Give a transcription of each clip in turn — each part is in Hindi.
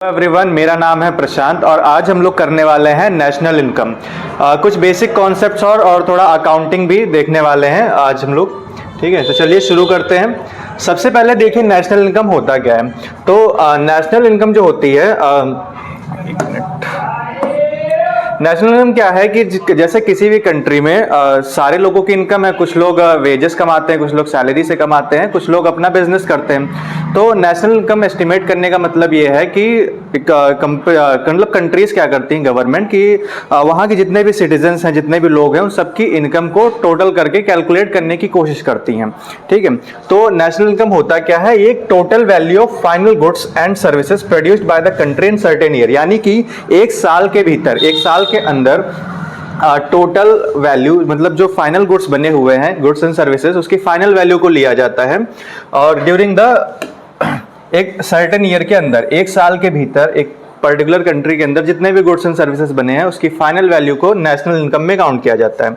एवरीवन, मेरा नाम है प्रशांत और आज हम लोग करने वाले हैं नेशनल इनकम। कुछ बेसिक कॉन्सेप्ट्स और थोड़ा अकाउंटिंग भी देखने वाले हैं आज हम लोग। ठीक है, तो चलिए शुरू करते हैं। सबसे पहले देखिए नेशनल इनकम होता क्या है। तो नेशनल इनकम जो होती है, एक मिनट, नेशनल इनकम क्या है कि जैसे किसी भी कंट्री में सारे लोगों की इनकम है। कुछ लोग वेजेस कमाते हैं, कुछ लोग सैलरी से कमाते हैं, कुछ लोग अपना बिजनेस करते हैं। तो नेशनल इनकम एस्टिमेट करने का मतलब ये है कि मतलब कंट्रीज क्या करती हैं, गवर्नमेंट की वहाँ के जितने भी सिटीजन्स हैं, जितने भी लोग हैं, उन सबकी इनकम को टोटल करके कैलकुलेट करने की कोशिश करती हैं। ठीक है, तो नेशनल इनकम होता क्या है, ये total value of final goods and services produced by the country in certain year, यानी कि एक साल के भीतर, एक साल के अंदर टोटल वैल्यू, मतलब जो फाइनल गुड्स बने हुए हैं, गुड्स एंड सर्विसेज, उसकी फाइनल वैल्यू को लिया जाता है और ड्यूरिंग द एक सर्टेन ईयर के अंदर, एक साल के भीतर, एक पर्टिकुलर कंट्री के अंदर जितने भी गुड्स एंड सर्विसेज बने हैं उसकी फाइनल वैल्यू को नेशनल इनकम में काउंट किया जाता है।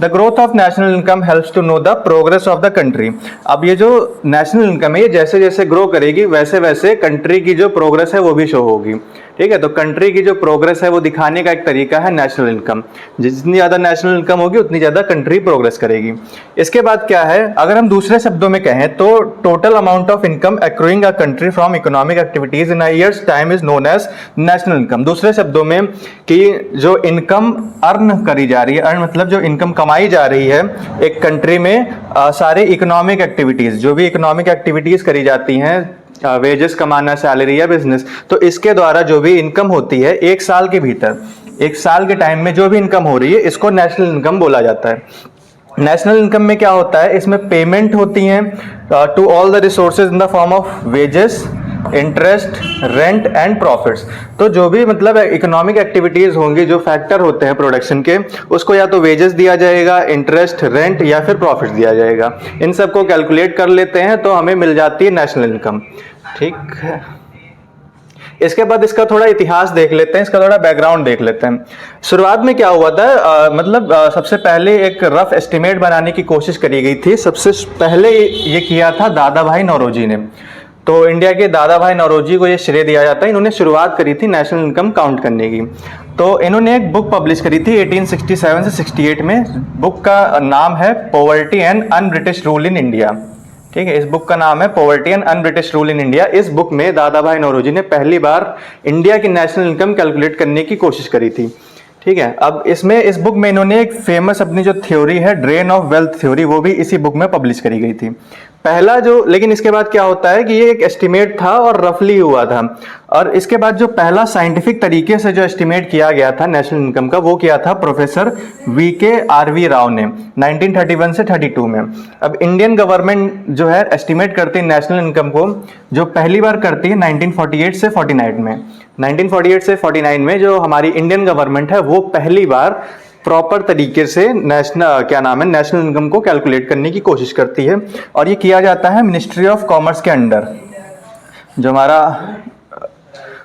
The growth of national income helps to know the progress of the country. अब ये जो नेशनल इनकम है, ये जैसे जैसे ग्रो करेगी वैसे वैसे कंट्री की जो प्रोग्रेस है वो भी शो होगी। ठीक है, तो कंट्री की जो प्रोग्रेस है वो दिखाने का एक तरीका है नेशनल इनकम। जितनी ज़्यादा नेशनल इनकम होगी उतनी ज़्यादा कंट्री प्रोग्रेस करेगी। इसके बाद क्या है, अगर हम दूसरे शब्दों में कहें तो total amount of income accruing a country from economic activities in a year's time is known as national income. दूसरे शब्दों में कि जो इनकम अर्न करी जा रही है, अर्न मतलब जो इनकम कमाई जा रही है एक कंट्री में, सारे इकोनॉमिक एक्टिविटीज, जो भी इकोनॉमिक एक्टिविटीज करी जाती हैं, वेजेस कमाना, सैलरी या बिजनेस, तो इसके द्वारा जो भी इनकम होती है एक साल के भीतर, एक साल के टाइम में जो भी इनकम हो रही है, इसको नेशनल इनकम बोला जाता है। नेशनल इनकम में क्या होता है, इसमें पेमेंट होती हैं to all the resources in the form of wages, interest, rent and profits. तो जो भी मतलब इकोनॉमिक एक्टिविटीज होंगी, जो फैक्टर होते हैं प्रोडक्शन के, उसको या तो वेजेस दिया जाएगा, इंटरेस्ट, रेंट या फिर प्रॉफिट दिया जाएगा। इन सबको कैलकुलेट कर लेते हैं तो हमें मिल जाती है नेशनल इनकम। ठीक है, इसके बाद इसका थोड़ा इतिहास देख लेते हैं, इसका थोड़ा बैकग्राउंड देख लेते हैं। शुरुआत में क्या हुआ था, सबसे पहले एक रफ एस्टिमेट बनाने की कोशिश करी गई थी। सबसे पहले ये किया था दादा भाई नौरोजी ने। तो इंडिया के दादा भाई नौरोजी को ये श्रेय दिया जाता है, इन्होंने शुरुआत करी थी नेशनल इनकम काउंट करने की। तो इन्होंने एक बुक पब्लिश करी थी 1867 से 68 में। बुक का नाम है poverty and un British rule in India. ठीक है, इस बुक का नाम है poverty and un British rule in India. इस बुक में दादा भाई नौरोजी ने पहली बार इंडिया की नेशनल इनकम कैलकुलेट करने की कोशिश करी थी। ठीक है, अब इसमें, इस बुक में इन्होंने एक फेमस अपनी जो थ्योरी है, ड्रेन ऑफ वेल्थ थ्योरी, वो भी इसी बुक में पब्लिश करी गई थी। पहला जो, लेकिन इसके बाद क्या होता है कि ये एक एस्टिमेट था और रफली हुआ था। और इसके बाद जो पहला साइंटिफिक तरीके से जो एस्टिमेट किया गया था नेशनल इनकम का, वो किया था प्रोफेसर VK राव ने 1931 से 32 में। अब इंडियन गवर्नमेंट जो है एस्टिमेट करती है नेशनल इनकम को, जो पहली बार करती है 1948 से 49 में। 1948 से 49 में जो हमारी इंडियन गवर्नमेंट है वो पहली बार प्रॉपर तरीके से नेशनल इनकम को कैलकुलेट करने की कोशिश करती है। और ये किया जाता है मिनिस्ट्री ऑफ कॉमर्स के अंडर, जो हमारा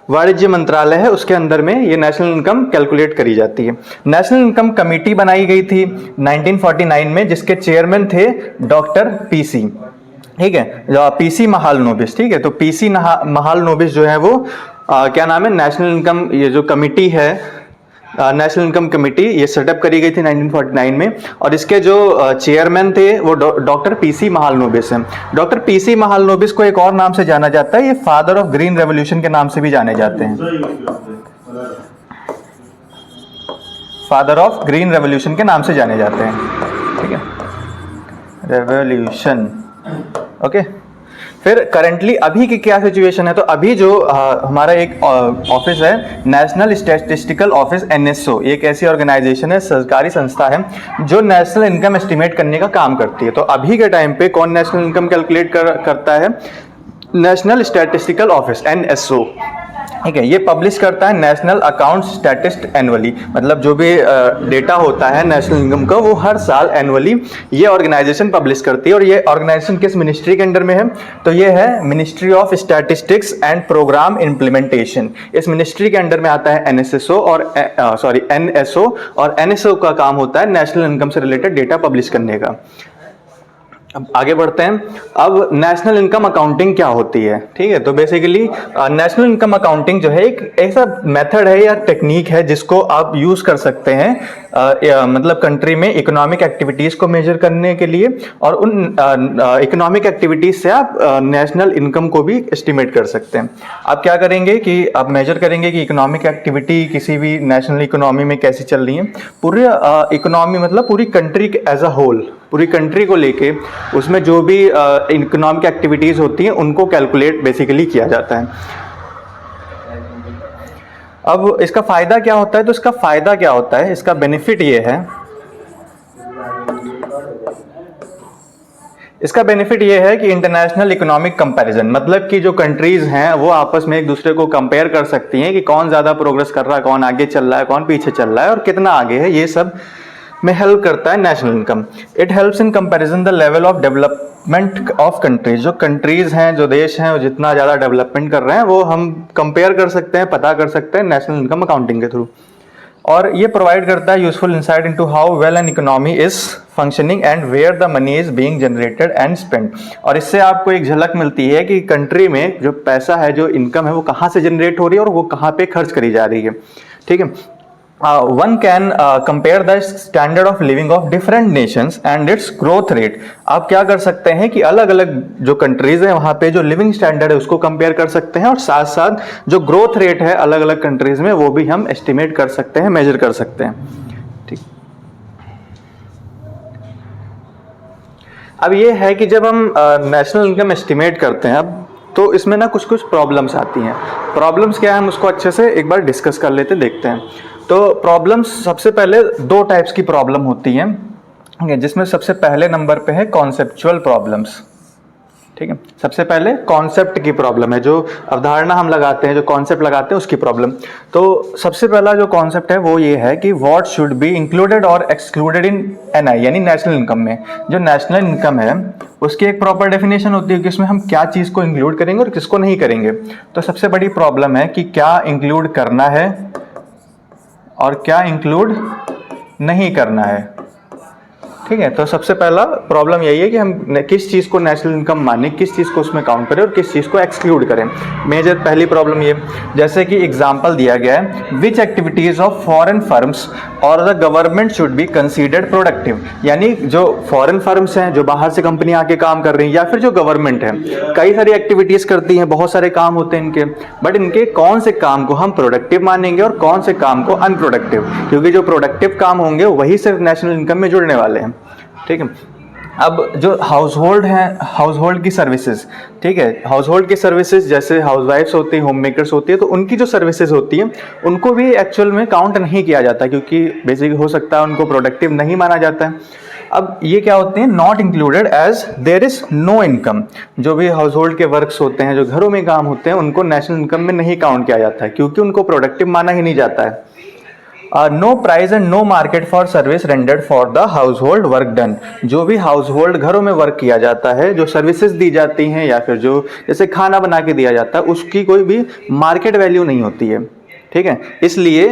वाणिज्य मंत्रालय है उसके अंदर में ये नेशनल इनकम कैलकुलेट करी जाती है। नेशनल इनकम कमेटी बनाई गई थी 1949 में, जिसके चेयरमैन थे डॉक्टर PC। ठीक है, PC महालनोबिस। ठीक है, तो PC महालनोबिस जो है वो नेशनल इनकम, ये जो कमिटी है नेशनल इनकम कमेटी, ये सेटअप करी गई थी 1949 में। और इसके जो चेयरमैन थे वो डॉक्टर PC महालनोबिस हैं। डॉक्टर PC महालनोबिस को एक और नाम से जाना जाता है, ये फादर ऑफ ग्रीन रेवोल्यूशन के नाम से भी जाने जाते हैं। फादर ऑफ ग्रीन रेवोल्यूशन के नाम से जाने जाते हैं। ठीक है, रेवोल्यूशन। ओके, फिर करंटली अभी की क्या सिचुएशन है, तो अभी जो हमारा एक ऑफिस है, नेशनल स्टैटिस्टिकल ऑफिस NSO, एक ऐसी ऑर्गेनाइजेशन है, सरकारी संस्था है जो नेशनल इनकम एस्टिमेट करने का काम करती है। तो अभी के टाइम पे कौन नेशनल इनकम कैलकुलेट करता है, नेशनल स्टैटिस्टिकल ऑफिस NSO। ठीक है, ये पब्लिश करता है नेशनल अकाउंट स्टैटिस्ट एनुअली, मतलब जो भी डेटा होता है नेशनल इनकम का वो हर साल एनुअली ये ऑर्गेनाइजेशन पब्लिश करती है। और ये ऑर्गेनाइजेशन किस मिनिस्ट्री के अंडर में है, तो ये है ministry of statistics and programme implementation. इस मिनिस्ट्री के अंडर में आता है NSO और NSO का काम होता है नेशनल इनकम से रिलेटेड डेटा पब्लिश करने का। अब आगे बढ़ते हैं। अब नेशनल इनकम अकाउंटिंग क्या होती है, ठीक है। तो बेसिकली नेशनल इनकम अकाउंटिंग जो है एक ऐसा मेथड है या टेक्निक है जिसको आप यूज कर सकते हैं मतलब कंट्री में इकोनॉमिक एक्टिविटीज को मेजर करने के लिए, और उन इकोनॉमिक एक्टिविटीज से आप नेशनल इनकम को भी एस्टिमेट कर सकते हैं। आप क्या करेंगे कि आप मेजर करेंगे कि इकोनॉमिक एक्टिविटी किसी भी नेशनल इकोनॉमी में कैसी चल रही है, पूरी इकोनॉमी मतलब पूरी कंट्री एज अ होल, पूरी कंट्री को लेके उसमें जो भी इकोनॉमिक एक्टिविटीज होती हैं उनको कैलकुलेट बेसिकली किया जाता है। अब इसका फायदा क्या होता है, तो इसका फायदा क्या होता है, इसका बेनिफिट ये है, इसका बेनिफिट ये है कि इंटरनेशनल इकोनॉमिक कंपैरिजन, मतलब कि जो कंट्रीज हैं वो आपस में एक दूसरे को कंपेयर कर सकती हैं कि कौन ज़्यादा प्रोग्रेस कर रहा है, कौन आगे चल रहा है, कौन पीछे चल रहा है और कितना आगे है, ये सब में हेल्प करता है national income. It helps in comparison the level of development of countries. जो कंट्रीज हैं, जो देश हैं, वो जितना ज़्यादा डेवलपमेंट कर रहे हैं वो हम कंपेयर कर सकते हैं, पता कर सकते हैं नेशनल इनकम अकाउंटिंग के थ्रू। और ये प्रोवाइड करता है useful insight into how well an economy is functioning and where the money is being generated and spent. और इससे आपको एक झलक मिलती है कि कंट्री में जो पैसा है, जो इनकम है, वो कहाँ से जनरेट हो रही है और वो कहाँ पे खर्च करी जा रही है, ठीक है। One can compare the standard of living of different nations and its growth rate। आप क्या कर सकते हैं कि अलग अलग जो कंट्रीज हैं वहां पे जो लिविंग स्टैंडर्ड है उसको कंपेयर कर सकते हैं, और साथ साथ जो ग्रोथ रेट है अलग अलग कंट्रीज में वो भी हम एस्टिमेट कर सकते हैं, मेजर कर सकते हैं, ठीक। अब ये है कि जब हम नेशनल इनकम एस्टिमेट करते हैं अब तो इसमें ना कुछ कुछ प्रॉब्लम्स आती हैं। प्रॉब्लम्स क्या है, हम उसको अच्छे से एक बार डिस्कस कर लेते, देखते हैं। तो प्रॉब्लम्स सबसे पहले दो टाइप्स की प्रॉब्लम होती हैं, जिसमें सबसे पहले नंबर पे है कॉन्सेप्चुअल प्रॉब्लम्स, ठीक है। सबसे पहले कॉन्सेप्ट की प्रॉब्लम है, जो अवधारणा हम लगाते हैं, जो कॉन्सेप्ट लगाते हैं उसकी प्रॉब्लम। तो सबसे पहला जो कॉन्सेप्ट है वो ये है कि व्हाट शुड बी इंक्लूडेड और एक्सक्लूडेड इन एनआई, यानी नेशनल इनकम में। जो नेशनल इनकम है उसकी एक प्रॉपर डेफिनेशन होती है कि इसमें हम क्या चीज़ को इंक्लूड करेंगे और किसको नहीं करेंगे। तो सबसे बड़ी प्रॉब्लम है कि क्या इंक्लूड करना है और क्या इंक्लूड नहीं करना है, ठीक है। तो सबसे पहला प्रॉब्लम यही है कि हम किस चीज़ को नेशनल इनकम माने, किस चीज़ को उसमें काउंट करें और किस चीज़ को एक्सक्लूड करें। मेजर पहली प्रॉब्लम ये, जैसे कि एग्जांपल दिया गया है, विच एक्टिविटीज ऑफ फॉरेन फर्म्स और the government should be considered productive. यानी जो फॉरेन फर्म्स हैं, जो बाहर से कंपनी आके काम कर रही हैं, या फिर जो गवर्नमेंट है, कई सारी एक्टिविटीज़ करती हैं, बहुत सारे काम होते हैं इनके, बट इनके कौन से काम को हम प्रोडक्टिव मानेंगे और कौन से काम को अनप्रोडक्टिव, क्योंकि जो प्रोडक्टिव काम होंगे वही सिर्फ नेशनल इनकम में जुड़ने वाले हैं, ठीक है। अब जो हाउस होल्ड हैं, हाउस होल्ड की सर्विसेज, ठीक है, हाउस होल्ड की सर्विसेज जैसे हाउस वाइफ्स होती हैं, होम मेकर्स होती है, तो उनकी जो सर्विसेज होती हैं उनको भी एक्चुअल में काउंट नहीं किया जाता, क्योंकि बेसिक हो सकता है उनको प्रोडक्टिव नहीं माना जाता है। अब ये क्या होते हैं, not included as there is no income. जो भी हाउस होल्ड के वर्क्स होते हैं, जो घरों में काम होते हैं, उनको नेशनल इनकम में नहीं काउंट किया जाता है, क्योंकि उनको प्रोडक्टिव माना ही नहीं जाता है। No price and no market for service rendered for the household work done. जो भी हाउस होल्ड घरों में वर्क किया जाता है, जो सर्विसेज दी जाती हैं, या फिर जो जैसे खाना बना के दिया जाता है, उसकी कोई भी मार्केट वैल्यू नहीं होती है, ठीक है। इसलिए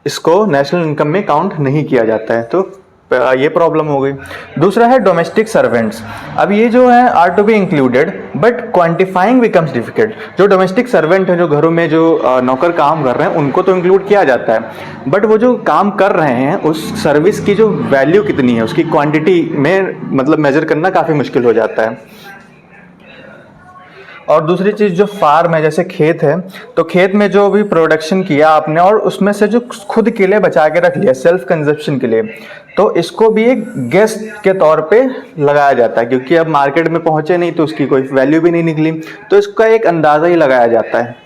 इसको नेशनल इनकम में काउंट नहीं किया जाता है। तो ये प्रॉब्लम हो गई। दूसरा है डोमेस्टिक सर्वेंट्स। अब ये जो है are to be included but quantifying becomes difficult. जो डोमेस्टिक सर्वेंट है, जो घरों में जो नौकर काम कर रहे हैं, उनको तो इंक्लूड किया जाता है, बट वो जो काम कर रहे हैं उस सर्विस की जो वैल्यू कितनी है, उसकी क्वांटिटी में मतलब मेजर करना काफ़ी मुश्किल हो जाता है। और दूसरी चीज़ जो फार्म है, जैसे खेत है, तो खेत में जो भी प्रोडक्शन किया आपने और उसमें से जो खुद के लिए बचा के रख लिया सेल्फ कंजप्शन के लिए, तो इसको भी एक गेस्ट के तौर पे लगाया जाता है, क्योंकि अब मार्केट में पहुंचे नहीं तो उसकी कोई वैल्यू भी नहीं निकली, तो इसका एक अंदाज़ा ही लगाया जाता है।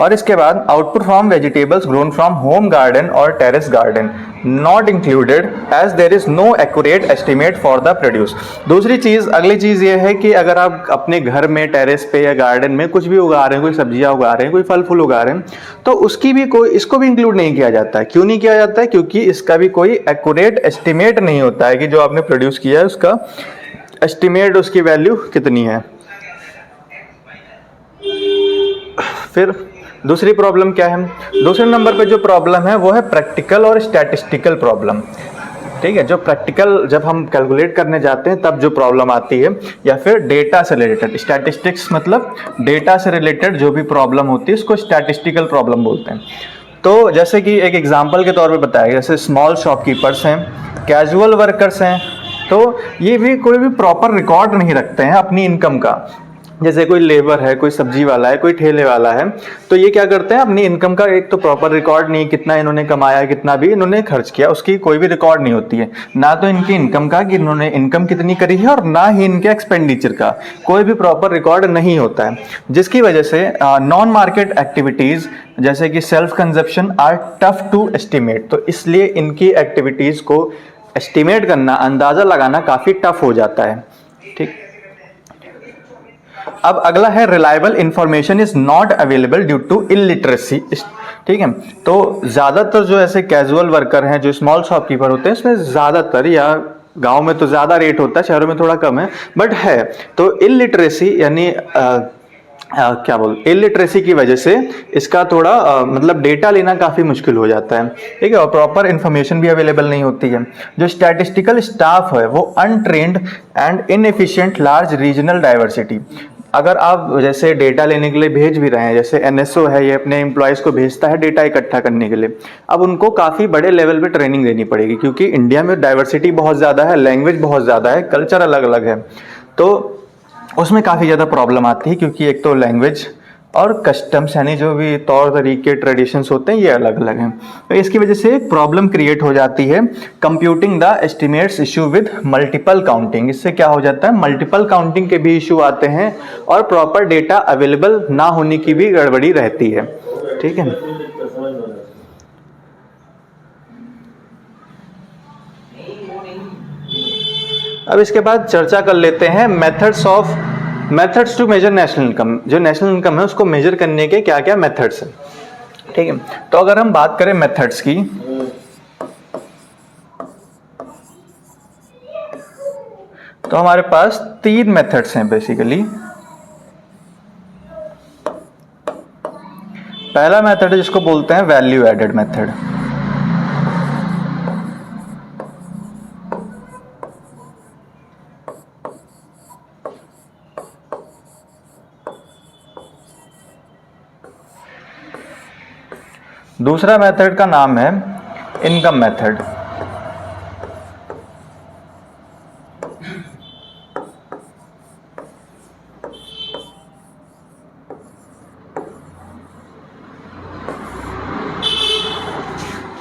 और इसके बाद output from vegetables grown from home garden और terrace garden not included as there is no accurate estimate for the produce. दूसरी चीज़, अगली चीज़ ये है कि अगर आप अपने घर में टेरेस पे या गार्डन में कुछ भी उगा रहे हैं, कोई सब्जियां उगा रहे हैं, कोई फल फूल उगा रहे हैं, तो उसकी भी कोई, इसको भी इंक्लूड नहीं किया जाता है। क्यों नहीं किया जाता है? क्योंकि इसका भी कोई एक्यूरेट एस्टिमेट नहीं होता है कि जो आपने प्रोड्यूस किया है उसका एस्टिमेट, उसकी वैल्यू कितनी है। फिर दूसरी प्रॉब्लम क्या है? दूसरे नंबर पे जो प्रॉब्लम है वो है प्रैक्टिकल और स्टैटिस्टिकल प्रॉब्लम। ठीक है, जो प्रैक्टिकल जब हम कैलकुलेट करने जाते हैं तब जो प्रॉब्लम आती है, या फिर डेटा से रिलेटेड, स्टैटिस्टिक्स मतलब डेटा से रिलेटेड जो भी प्रॉब्लम होती है उसको स्टैटिस्टिकल प्रॉब्लम बोलते हैं। तो जैसे कि एक एग्जांपल के तौर पे बताया, जैसे स्मॉल शॉपकीपर्स हैं, कैजुअल वर्कर्स हैं, तो ये भी कोई भी प्रॉपर रिकॉर्ड नहीं रखते हैं अपनी इनकम का। जैसे कोई लेबर है, कोई सब्जी वाला है, कोई ठेले वाला है, तो ये क्या करते हैं, अपनी इनकम का एक तो प्रॉपर रिकॉर्ड नहीं, कितना इन्होंने कमाया, कितना भी इन्होंने खर्च किया, उसकी कोई भी रिकॉर्ड नहीं होती है। ना तो इनकी इनकम का कि इन्होंने इनकम कितनी करी है, और ना ही इनके एक्सपेंडिचर का कोई भी प्रॉपर रिकॉर्ड नहीं होता है, जिसकी वजह से नॉन मार्केट एक्टिविटीज़ जैसे कि self consumption are tough to estimate. तो इसलिए इनकी एक्टिविटीज़ को एस्टिमेट करना, अंदाज़ा लगाना काफ़ी टफ हो जाता है। ठीक, अब अगला है reliable information is not available due to illiteracy. ठीक है, तो ज़्यादातर जो ऐसे कैजुअल वर्कर हैं, जो स्मॉल शॉपकीपर होते हैं, इसमें ज़्यादातर, या गांव में तो ज़्यादा रेट होता है, शहरों में थोड़ा कम है, बट है, तो इलिटरेसी यानी इलिटरेसी की वजह से इसका थोड़ा मतलब डेटा लेना काफ़ी मुश्किल हो जाता है। ठीक है, और प्रॉपर इन्फॉर्मेशन भी अवेलेबल नहीं होती है। जो स्टैटिस्टिकल स्टाफ है वो untrained and inefficient large regional diversity. अगर आप जैसे डेटा लेने के लिए भेज भी रहे हैं, जैसे एनएसओ है, ये अपने एम्प्लॉयज़ को भेजता है डेटा इकट्ठा करने के लिए, अब उनको काफ़ी बड़े लेवल पे ट्रेनिंग देनी पड़ेगी, क्योंकि इंडिया में डाइवर्सिटी बहुत ज़्यादा है, लैंग्वेज बहुत ज़्यादा है, कल्चर अलग अलग है, तो उसमें काफ़ी ज़्यादा प्रॉब्लम आती है, क्योंकि एक तो लैंग्वेज और कस्टम्स यानी जो भी तौर तरीके ट्रेडिशंस होते हैं ये अलग अलग हैं। तो इसकी वजह से एक प्रॉब्लम क्रिएट हो जाती है computing the estimates issue with multiple counting. इससे क्या हो जाता है, मल्टीपल काउंटिंग के भी इशू आते हैं और प्रॉपर डेटा अवेलेबल ना होने की भी गड़बड़ी रहती है। ठीक है, अब इसके बाद चर्चा कर लेते हैं methods to measure national income. जो नेशनल इनकम है उसको मेजर करने के क्या क्या मेथड्स हैं। ठीक है, तो अगर हम बात करें मेथड्स की, तो हमारे पास 3 मेथड्स हैं बेसिकली। पहला मेथड है जिसको बोलते हैं वैल्यू एडेड मेथड। दूसरा मेथड का नाम है इनकम मेथड।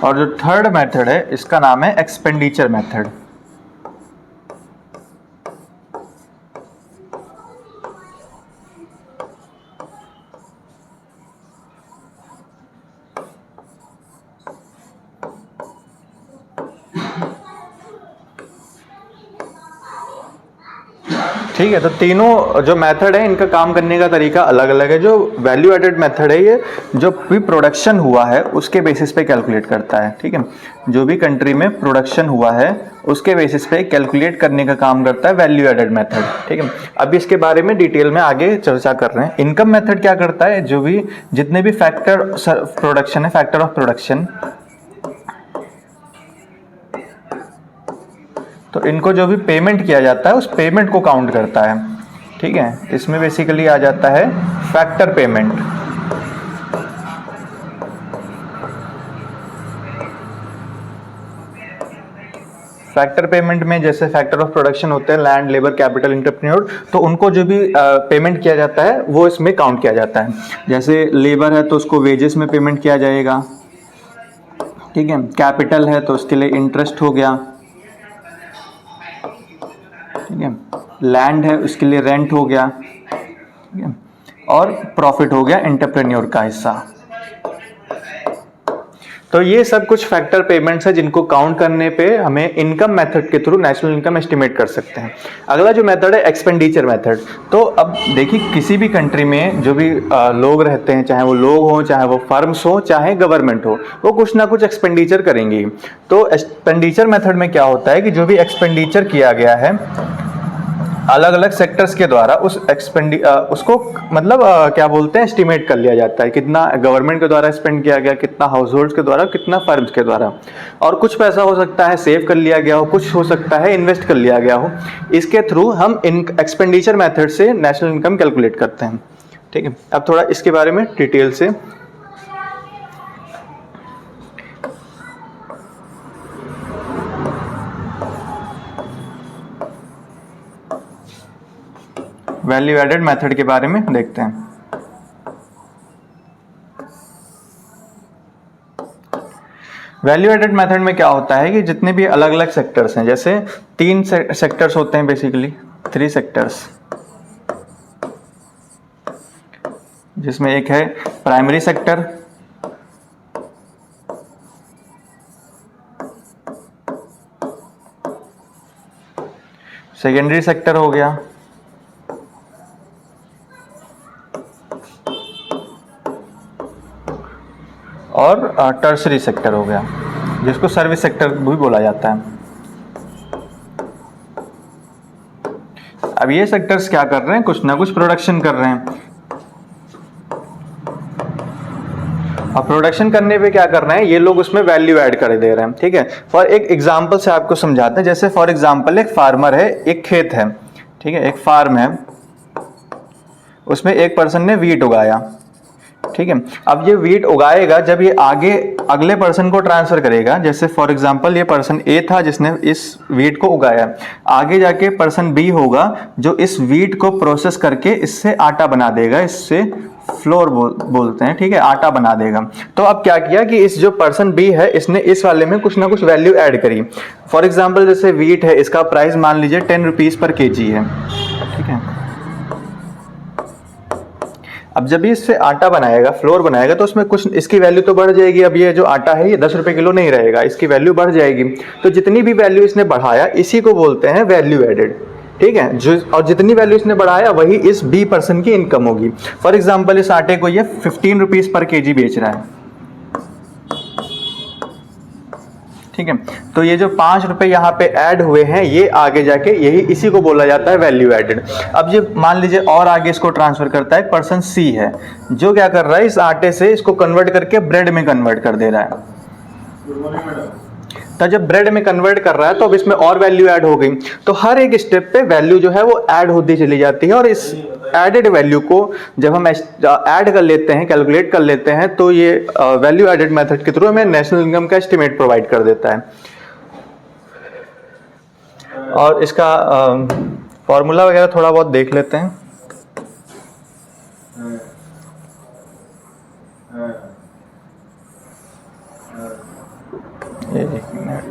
और जो थर्ड मेथड है इसका नाम है एक्सपेंडिचर मेथड। ठीक है, तो तीनों जो मेथड है इनका काम करने का तरीका अलग अलग है। जो वैल्यू एडेड मेथड है ये जो भी प्रोडक्शन हुआ है उसके बेसिस पे कैलकुलेट करता है। ठीक है, जो भी कंट्री में प्रोडक्शन हुआ है उसके बेसिस पे कैलकुलेट करने का काम करता है वैल्यू एडेड मेथड। ठीक है, अभी इसके बारे में डिटेल में आगे चर्चा कर रहे हैं। इनकम मेथड क्या करता है, जो भी जितने भी फैक्टर प्रोडक्शन है, फैक्टर ऑफ प्रोडक्शन, तो इनको जो भी पेमेंट किया जाता है उस पेमेंट को काउंट करता है। ठीक है, इसमें बेसिकली आ जाता है फैक्टर पेमेंट। फैक्टर पेमेंट में जैसे फैक्टर ऑफ प्रोडक्शन होते हैं, लैंड, लेबर, कैपिटल, एंटरप्रेन्योर, तो उनको जो भी पेमेंट किया जाता है वो इसमें काउंट किया जाता है। जैसे लेबर है तो उसको वेजेस में पेमेंट किया जाएगा। ठीक है, कैपिटल है तो उसके लिए इंटरेस्ट हो गया। ठीक है, लैंड है उसके लिए रेंट हो गया। ठीक है, और प्रॉफिट हो गया एंटरप्रेन्योर का हिस्सा। तो ये सब कुछ फैक्टर पेमेंट्स है जिनको काउंट करने पे हमें इनकम मेथड के थ्रू नेशनल इनकम एस्टिमेट कर सकते हैं। अगला जो मेथड है एक्सपेंडिचर मेथड। तो अब देखिए किसी भी कंट्री में जो भी लोग रहते हैं, चाहे वो लोग हों, चाहे वो फर्म्स हो, चाहे गवर्नमेंट हो, वो कुछ ना कुछ एक्सपेंडिचर करेंगी। तो एक्सपेंडिचर मेथड में क्या होता है कि जो भी एक्सपेंडिचर किया गया है अलग अलग सेक्टर्स के द्वारा उसको मतलब क्या बोलते हैं, एस्टिमेट कर लिया जाता है, कितना गवर्नमेंट के द्वारा स्पेंड किया गया, कितना हाउस होल्ड्स के द्वारा, कितना फर्म्स के द्वारा। और कुछ पैसा हो सकता है सेव कर लिया गया हो, कुछ हो सकता है इन्वेस्ट कर लिया गया हो। इसके थ्रू हम इन एक्सपेंडिचर मेथड से नेशनल इनकम कैलकुलेट करते हैं। ठीक है, अब थोड़ा इसके बारे में डिटेल से। वैल्यू एडेड मेथड के बारे में देखते हैं। वैल्यू एडेड मेथड में क्या होता है कि जितने भी अलग अलग सेक्टर्स हैं, जैसे 3 सेक्टर्स होते हैं, बेसिकली 3 सेक्टर्स, जिसमें एक है प्राइमरी सेक्टर, सेकेंडरी सेक्टर हो गया, और टर्सरी सेक्टर हो गया, जिसको सर्विस सेक्टर भी बोला जाता है। अब ये सेक्टर्स क्या कर रहे हैं, कुछ ना कुछ प्रोडक्शन कर रहे हैं। और प्रोडक्शन करने पे क्या कर रहे हैं, ये लोग उसमें वैल्यू ऐड कर दे रहे हैं। ठीक है, फॉर एक एग्जांपल से आपको समझाते हैं। जैसे फॉर एग्जांपल एक फार्मर है, एक खेत है, ठीक है, एक फार्म है, उसमें एक पर्सन ने वीट उगाया। ठीक है, अब ये वीट उगाएगा, जब ये आगे अगले पर्सन को ट्रांसफर करेगा, जैसे फॉर एग्जांपल ये पर्सन ए था जिसने इस वीट को उगाया, आगे जाके पर्सन बी होगा जो इस वीट को प्रोसेस करके इससे आटा बना देगा, इससे फ्लोर बोलते हैं। ठीक है, आटा बना देगा। तो अब क्या किया कि इस जो पर्सन बी है, इसने इस वाले में कुछ ना कुछ वैल्यू ऐड करी। फॉर एग्जाम्पल जैसे वीट है, इसका प्राइस मान लीजिए 10 रुपीज पर केजी है। ठीक है, अब जब ये इससे आटा बनाएगा, फ्लोर बनाएगा, तो उसमें कुछ इसकी वैल्यू तो बढ़ जाएगी। अब ये जो आटा है ये 10 रुपए किलो नहीं रहेगा, इसकी वैल्यू बढ़ जाएगी। तो जितनी भी वैल्यू इसने बढ़ाया, इसी को बोलते हैं वैल्यू एडेड। ठीक है, जो और जितनी वैल्यू इसने बढ़ाया वही इस बी पर्सन की इनकम होगी। फॉर एग्जाम्पल इस आटे को ये 15 रुपीज पर केजी बेच रहा है। ठीक है, तो ये जो 5 रुपए यहाँ पे ऐड हुए हैं, ये आगे जाके यही इसी को बोला जाता है वैल्यू एडेड। अब ये मान लीजिए और आगे इसको ट्रांसफर करता है, पर्सन सी है जो क्या कर रहा है, इस आटे से इसको कन्वर्ट करके ब्रेड में कन्वर्ट कर दे रहा है। तो जब ब्रेड में कन्वर्ट कर रहा है तो अब इसमें और वैल्यू ऐड हो गई। तो हर एक स्टेप पे वैल्यू जो है वो ऐड होती चली जाती है, और इस एडेड वैल्यू को जब हम ऐड कर लेते हैं, कैलकुलेट कर लेते हैं, तो ये वैल्यू एडेड मेथड के थ्रू हमें नेशनल इनकम का एस्टिमेट प्रोवाइड कर देता है। और इसका फॉर्मूला वगैरह थोड़ा बहुत देख लेते हैं। एक मिनट,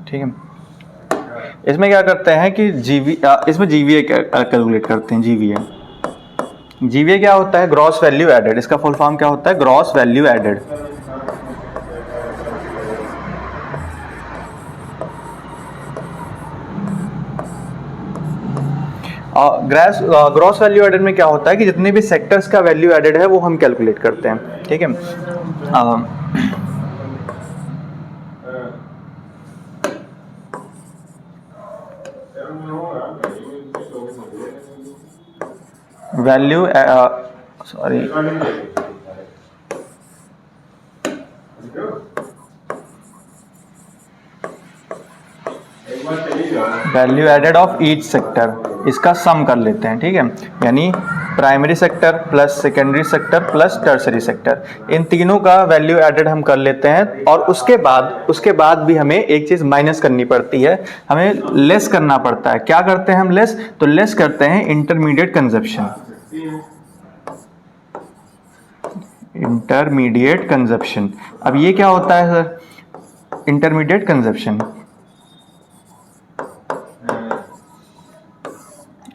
ठीक है। इसमें क्या करते हैं कि इसमें जीवीए कैलकुलेट करते हैं। जीवीए क्या होता है, ग्रॉस वैल्यू एडेड। इसका फुल फॉर्म क्या होता है, gross value added. Gross value added में क्या होता है कि जितने भी सेक्टर्स का वैल्यू एडेड है वो हम कैलकुलेट करते हैं। ठीक है, value sorry value added of each sector, इसका सम कर लेते हैं। ठीक है, यानी primary sector plus secondary sector plus tertiary sector, इन तीनों का वैल्यू एडेड हम कर लेते हैं। और उसके बाद भी हमें एक चीज माइनस करनी पड़ती है, हमें लेस करना पड़ता है। क्या करते हैं हम लेस, तो लेस करते हैं इंटरमीडिएट कंजप्शन। इंटरमीडिएट कंजप्शन, अब ये क्या होता है सर, इंटरमीडिएट कंजप्शन।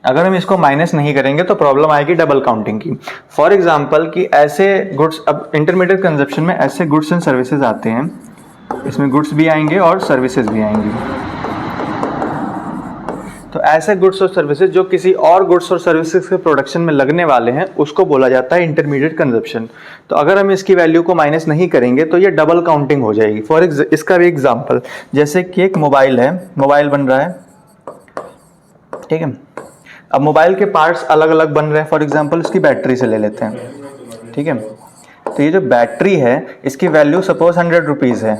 अगर हम इसको माइनस नहीं करेंगे तो प्रॉब्लम आएगी डबल काउंटिंग की। फॉर एग्जांपल कि ऐसे गुड्स, अब इंटरमीडिएट कंजप्शन में ऐसे गुड्स एंड सर्विसेज आते हैं, इसमें गुड्स भी आएंगे और सर्विसेज भी आएंगी। तो ऐसे गुड्स और सर्विसेज जो किसी और गुड्स और सर्विसेज के प्रोडक्शन में लगने वाले हैं उसको बोला जाता है इंटरमीडिएट कंजप्शन। तो अगर हम इसकी वैल्यू को माइनस नहीं करेंगे तो ये डबल काउंटिंग हो जाएगी। इसका भी एग्जाम्पल, जैसे कि एक मोबाइल है, मोबाइल बन रहा है, ठीक है। अब मोबाइल के पार्ट्स अलग अलग बन रहे हैं, फॉर एग्जांपल इसकी बैटरी से ले लेते हैं, ठीक है। तो ये जो बैटरी है इसकी वैल्यू सपोज 100 रुपीज़ है,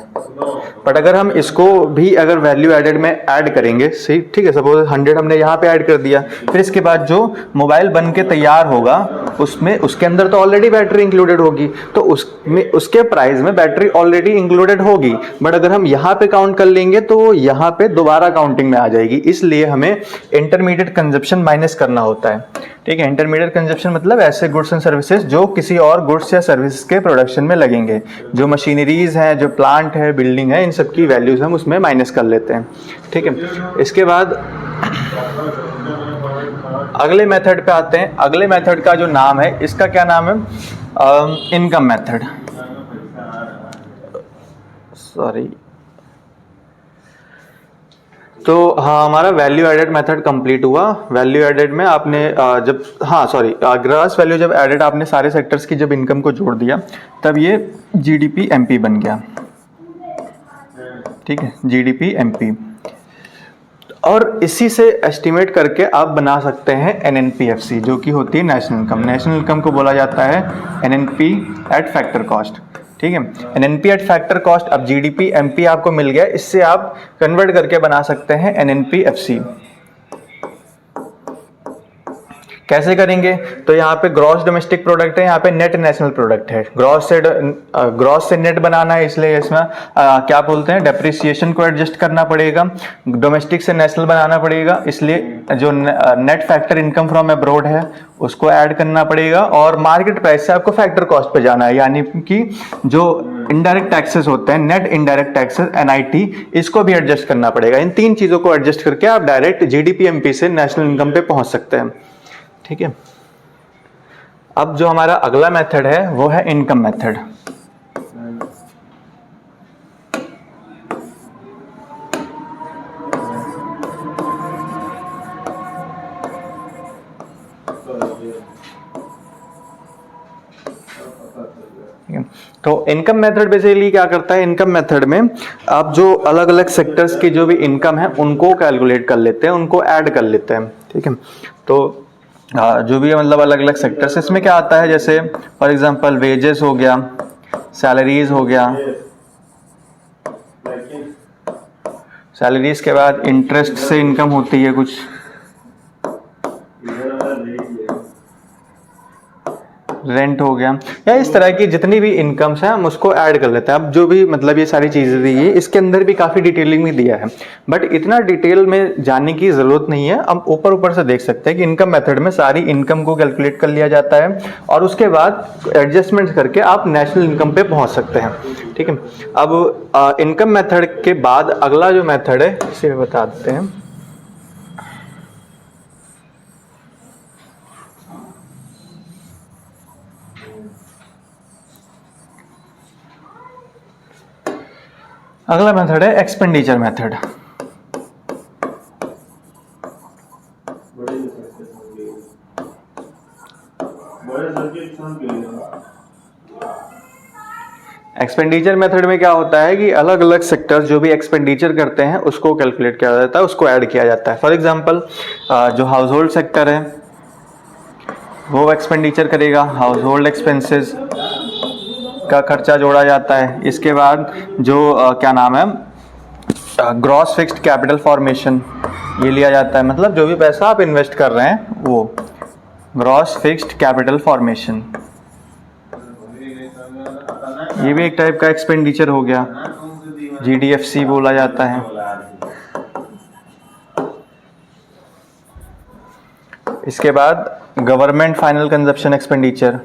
बट अगर हम इसको भी अगर वैल्यू एडेड में ऐड करेंगे, सही, ठीक है, सपोज 100 हमने यहाँ पे ऐड कर दिया, फिर इसके बाद जो मोबाइल बन के तैयार होगा उसमें उसके अंदर तो ऑलरेडी बैटरी इंक्लूडेड होगी, तो उसमें उसके प्राइस में बैटरी ऑलरेडी इंक्लूडेड होगी, बट अगर हम यहाँ पे काउंट कर लेंगे तो यहाँ पे दोबारा काउंटिंग में आ जाएगी। इसलिए हमें इंटरमीडिएट कंजप्शन माइनस करना होता है, ठीक है। इंटरमीडिएट कंजप्शन मतलब ऐसे गुड्स एंड सर्विसेज जो किसी और गुड्स या सर्विसेज के प्रोडक्शन में लगेंगे, जो मशीनरीज हैं, जो प्लांट है, बिल्डिंग है, इन सब की वैल्यूज हम उसमें माइनस कर लेते हैं, ठीक है। इसके बाद अगले मेथड पे आते हैं। अगले मेथड का जो नाम है, इसका क्या नाम है, इनकम मेथड, सॉरी। तो हाँ, हमारा वैल्यू एडेड मेथड कंप्लीट हुआ। वैल्यू एडेड में आपने जब, हाँ सॉरी, ग्रॉस वैल्यू जब एडेड आपने सारे सेक्टर्स की जब इनकम को जोड़ दिया तब ये जीडीपी एमपी बन गया, ठीक है, जीडीपी एमपी। और इसी से एस्टिमेट करके आप बना सकते हैं एनएनपीएफसी, जो कि होती है नेशनल इनकम। नेशनल इनकम को बोला जाता है एनएनपी एट फैक्टर कॉस्ट, ठीक है। NNP eight factor cost. अब जीडीपी एमपी आपको मिल गया, इससे आप कन्वर्ट करके बना सकते हैं एनएनपीएफसी। कैसे करेंगे, तो यहाँ पे ग्रॉस डोमेस्टिक प्रोडक्ट है, यहाँ पे नेट नेशनल प्रोडक्ट है। ग्रॉस से नेट बनाना है, इसलिए इसमें क्या बोलते हैं, डेप्रिसिएशन को एडजस्ट करना पड़ेगा। डोमेस्टिक से नेशनल बनाना पड़ेगा, इसलिए जो net factor income from abroad है उसको ऐड करना पड़ेगा। और मार्केट प्राइस से आपको फैक्टर कॉस्ट पे जाना है, यानी कि जो इनडायरेक्ट टैक्सेस होते हैं, नेट इनडायरेक्ट टैक्सेस एनआईटी, इसको भी एडजस्ट करना पड़ेगा। इन तीन चीजों को एडजस्ट करके आप डायरेक्ट जीडीपी एमपी से नेशनल इनकम पे पहुंच सकते हैं, ठीक है। अब जो हमारा अगला मेथड है वो है इनकम मेथड। तो इनकम मेथड बेसिकली क्या करता है, इनकम मेथड में आप जो अलग अलग सेक्टर्स की जो भी इनकम है उनको कैलकुलेट कर लेते हैं, उनको ऐड कर लेते हैं, ठीक है। तो जो भी मतलब अलग अलग सेक्टर्स, इसमें क्या आता है, जैसे फॉर एग्जांपल वेजेस हो गया, सैलरीज हो गया, सैलरीज के बाद इंटरेस्ट से इनकम होती है कुछ, रेंट हो गया, या इस तरह की जितनी भी इनकम्स हैं हम उसको ऐड कर लेते हैं। अब जो भी मतलब ये सारी चीज़ें दी है, इसके अंदर भी काफ़ी डिटेलिंग में दिया है, बट इतना डिटेल में जानने की ज़रूरत नहीं है। हम ऊपर ऊपर से देख सकते हैं कि इनकम मेथड में सारी इनकम को कैलकुलेट कर लिया जाता है और उसके बाद एडजस्टमेंट करके आप नेशनल इनकम पे पहुँच सकते हैं, ठीक है। अब इनकम मेथड के बाद अगला जो मेथड है इसे बता देते हैं। अगला मेथड है एक्सपेंडिचर मेथड। एक्सपेंडिचर मेथड में क्या होता है कि अलग अलग सेक्टर्स जो भी एक्सपेंडिचर करते हैं उसको कैलकुलेट किया जाता है, उसको ऐड किया जाता है। फॉर एग्जांपल जो हाउस होल्ड सेक्टर है वो एक्सपेंडिचर करेगा, हाउस होल्ड एक्सपेंसेस का खर्चा जोड़ा जाता है। इसके बाद जो क्या नाम है, ग्रॉस फिक्स्ड कैपिटल फॉर्मेशन, ये लिया जाता है, मतलब जो भी पैसा आप इन्वेस्ट कर रहे हैं वो ग्रॉस फिक्स्ड कैपिटल फॉर्मेशन, ये भी एक टाइप का एक्सपेंडिचर हो गया, जीडीएफसी बोला जाता है। इसके बाद गवर्नमेंट फाइनल कंजप्शन एक्सपेंडिचर,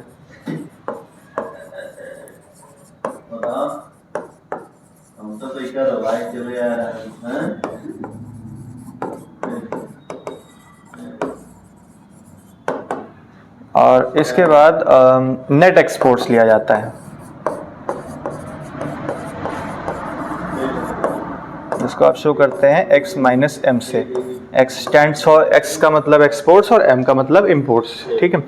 और इसके बाद नेट एक्सपोर्ट्स लिया जाता है, जिसको आप शो करते हैं x - m से। एक्स स्टैंड्स फॉर, एक्स का मतलब एक्सपोर्ट्स और एम का मतलब इम्पोर्ट्स, ठीक है।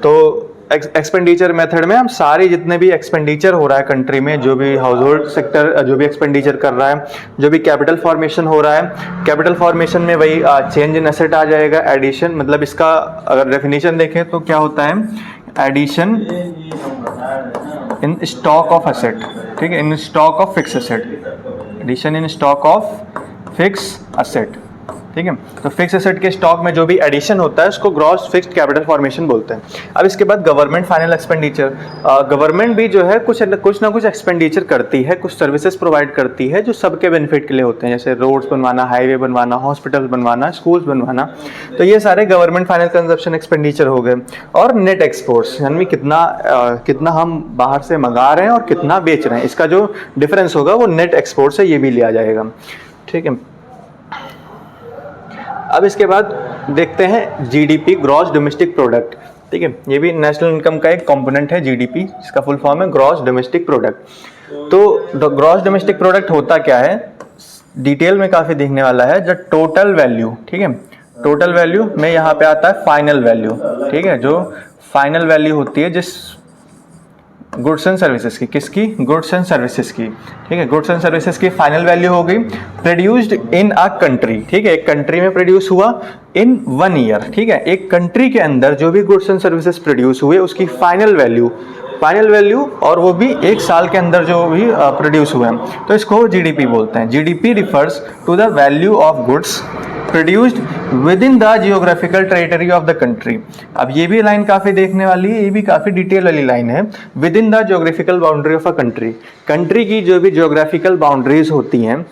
तो एक्सपेंडिचर मेथड में हम सारे जितने भी एक्सपेंडिचर हो रहा है कंट्री में, जो भी हाउस होल्ड सेक्टर जो भी एक्सपेंडिचर कर रहा है, जो भी कैपिटल फॉर्मेशन हो रहा है, कैपिटल फॉर्मेशन में वही चेंज इन एसेट आ जाएगा, एडिशन, मतलब इसका अगर डेफिनेशन देखें तो क्या होता है, addition in stock of asset, ठीक है, in stock of fix asset, addition in stock of fix asset, ठीक है। तो फिक्स एसेट के स्टॉक में जो भी एडिशन होता है उसको ग्रॉस फिक्स्ड कैपिटल फॉर्मेशन बोलते हैं। अब इसके बाद गवर्नमेंट फाइनल एक्सपेंडिचर, गवर्नमेंट भी जो है कुछ ना कुछ एक्सपेंडिचर करती है, कुछ सर्विसेज प्रोवाइड करती है जो सबके बेनिफिट के लिए होते हैं, जैसे रोड्स बनवाना, हाईवे बनवाना, हॉस्पिटल बनवाना, स्कूल्स बनवाना, तो ये सारे गवर्नमेंट फाइनल कंजप्शन एक्सपेंडिचर हो गए। और नेट एक्सपोर्ट्स, यानी कितना हम बाहर से मंगा रहे हैं और कितना बेच रहे हैं, इसका जो डिफरेंस होगा वो नेट एक्सपोर्ट से ये भी लिया जाएगा, ठीक है। अब इसके बाद देखते हैं जीडीपी, ग्रॉस डोमेस्टिक प्रोडक्ट, ठीक है, ये भी नेशनल इनकम का एक कंपोनेंट है जीडीपी, जिसका फुल फॉर्म है ग्रॉस डोमेस्टिक प्रोडक्ट। तो ग्रॉस डोमेस्टिक प्रोडक्ट होता क्या है, डिटेल में काफ़ी देखने वाला है, जो टोटल वैल्यू, ठीक है, टोटल वैल्यू में यहाँ पे आता है फाइनल वैल्यू, ठीक है, जो फाइनल वैल्यू होती है जिस गुड्स एंड सर्विसेज की, किसकी, गुड्स एंड सर्विसेज की, ठीक है, गुड्स एंड सर्विसेज की फाइनल वैल्यू हो गई प्रोड्यूस्ड इन अ कंट्री, ठीक है, एक कंट्री में प्रोड्यूस हुआ इन 1 ईयर, ठीक है, एक कंट्री के अंदर जो भी गुड्स एंड सर्विसेज प्रोड्यूस हुए उसकी फाइनल वैल्यू और वो भी 1 साल के अंदर जो भी प्रोड्यूस हुए हैं, तो इसको जीडीपी बोलते हैं। GDP refers to the value of goods produced within the geographical territory of the country. अब ये भी लाइन काफ़ी देखने वाली है, ये भी काफ़ी डिटेल वाली लाइन है। With in the geographical boundary of a country, country की जो भी जियोग्राफिकल बाउंड्रीज होती हैं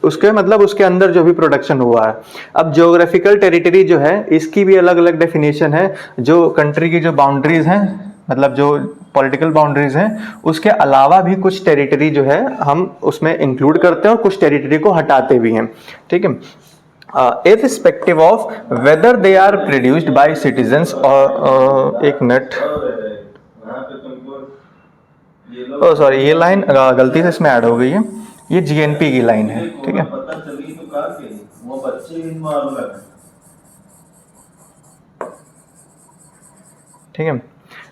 उसके मतलब उसके अंदर जो भी प्रोडक्शन हुआ है। अब जियोग्राफिकल टेरिटरी जो है इसकी भी अलग अलग डेफिनेशन है, जो कंट्री की जो बाउंड्रीज हैं, मतलब जो पॉलिटिकल बाउंड्रीज हैं, उसके अलावा भी कुछ टेरिटरी जो है हम उसमें इंक्लूड करते हैं और कुछ टेरिटरी को हटाते भी हैं, ठीक है। Irrespective of whether they are produced by citizens और एक मिनट, सॉरी ये लाइन गलती से इसमें ऐड हो गई है, ये जीएनपी की लाइन है, ठीक है, ठीक है।